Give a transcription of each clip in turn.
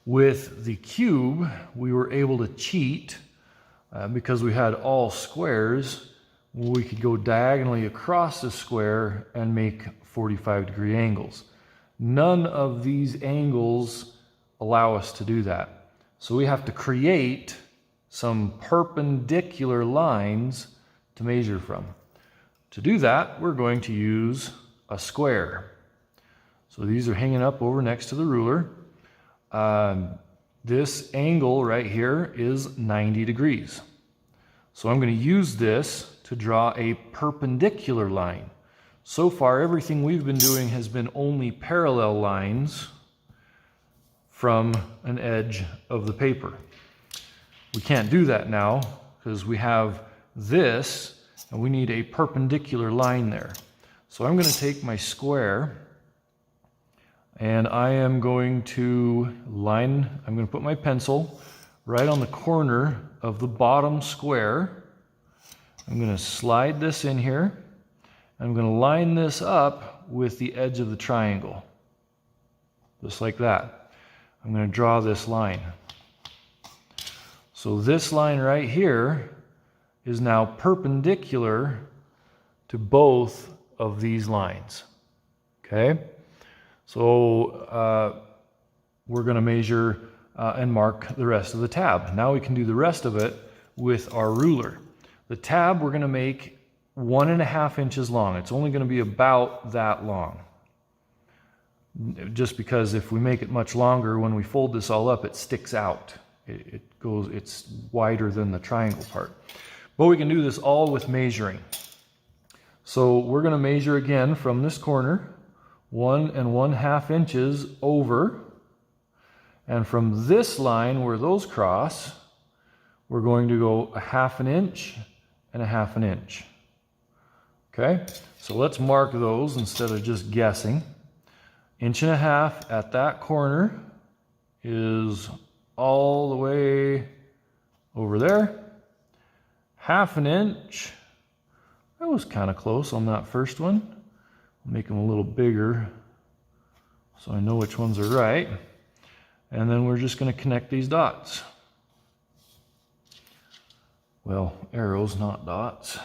With the cube, we were able to cheat because we had all squares. We could go diagonally across the square and make 45-degree angles. None of these angles allow us to do that. So we have to create some perpendicular lines to measure from. To do that, we're going to use a square. So these are hanging up over next to the ruler. This angle right here is 90 degrees. So I'm going to use this to draw a perpendicular line. So far, everything we've been doing has been only parallel lines from an edge of the paper. We can't do that now because we have this and we need a perpendicular line there. So I'm going to take my square and I am going to I'm going to put my pencil right on the corner of the bottom square. I'm going to slide this in here. I'm going to line this up with the edge of the triangle. Just like that. I'm going to draw this line. So this line right here is now perpendicular to both of these lines. Okay? So we're going to measure and mark the rest of the tab. Now we can do the rest of it with our ruler. The tab we're going to make 1.5 inches long. It's only going to be about that long. Just because if we make it much longer, when we fold this all up, it sticks out. It's wider than the triangle part. But we can do this all with measuring. So we're going to measure again from this corner 1 1/2 inches over, and from this line where those cross, we're going to go 1/2 inch and 1/2 inch. Okay, so let's mark those instead of just guessing. 1.5 inches at that corner is all the way over there. 1/2 inch, that was kind of close on that first one. I'll make them a little bigger so I know which ones are right. And then we're just going to connect these dots. Well, arrows, not dots.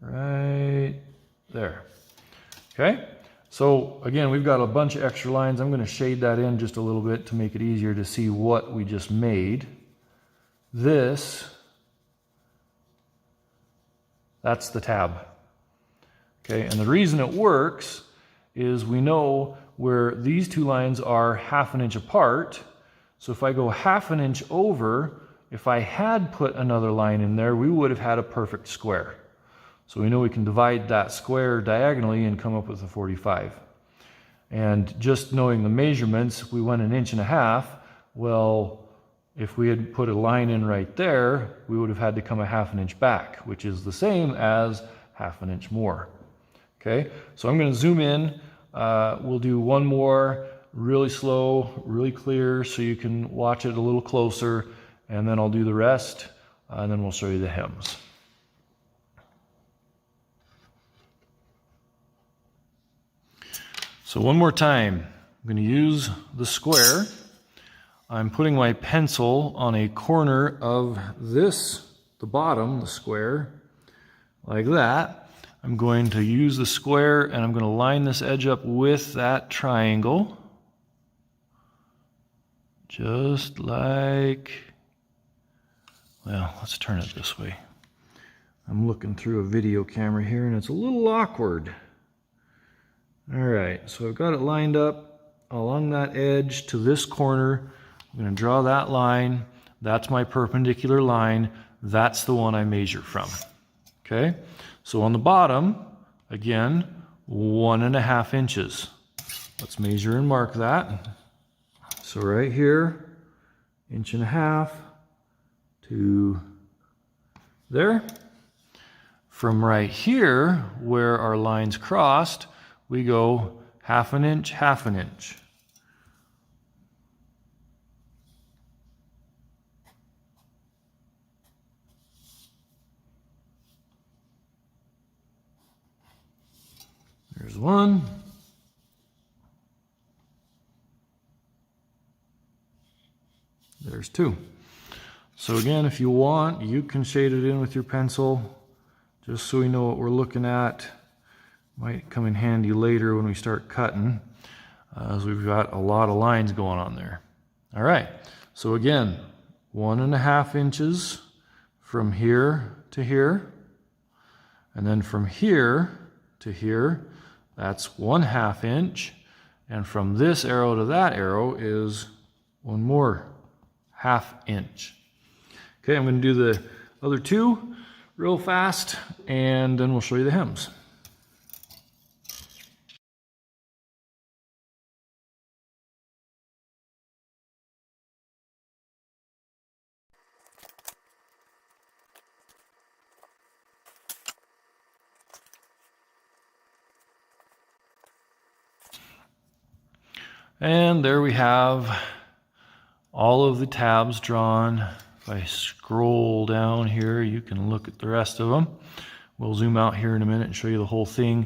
Right there. Okay, so again, we've got a bunch of extra lines. I'm going to shade that in just a little bit to make it easier to see what we just made. That's the tab. Okay, and the reason it works is we know where these two lines are 1/2 inch apart. So if I go 1/2 inch over, if I had put another line in there, we would have had a perfect square. So we know we can divide that square diagonally and come up with a 45. And just knowing the measurements, we went 1.5 inches. Well, if we had put a line in right there, we would have had to come 1/2 inch back, which is the same as 1/2 inch more. Okay, so I'm going to zoom in. We'll do one more really slow, really clear, so you can watch it a little closer, and then I'll do the rest, and then we'll show you the hems. So one more time, I'm going to use the square. I'm putting my pencil on a corner of this, the bottom, the square, like that. I'm going to use the square and I'm going to line this edge up with that triangle. Just like, well, let's turn it this way. I'm looking through a video camera here and it's a little awkward. All right, so I've got it lined up along that edge to this corner. I'm going to draw that line. That's my perpendicular line. That's the one I measure from. Okay, so on the bottom, again, 1.5 inches. Let's measure and mark that. So right here, 1.5 inches to there. From right here, where our lines crossed, we go 1/2 inch, 1/2 inch. There's one. There's 2. So again, if you want, you can shade it in with your pencil, just so we know what we're looking at. Might come in handy later when we start cutting, as we've got a lot of lines going on there. All right, so again, 1.5 inches from here to here, and then from here to here, that's 1/2 inch, and from this arrow to that arrow is 1 more 1/2 inch. Okay, I'm going to do the other 2 real fast, and then we'll show you the hems. And there we have all of the tabs drawn. If I scroll down here, you can look at the rest of them. We'll zoom out here in a minute and show you the whole thing.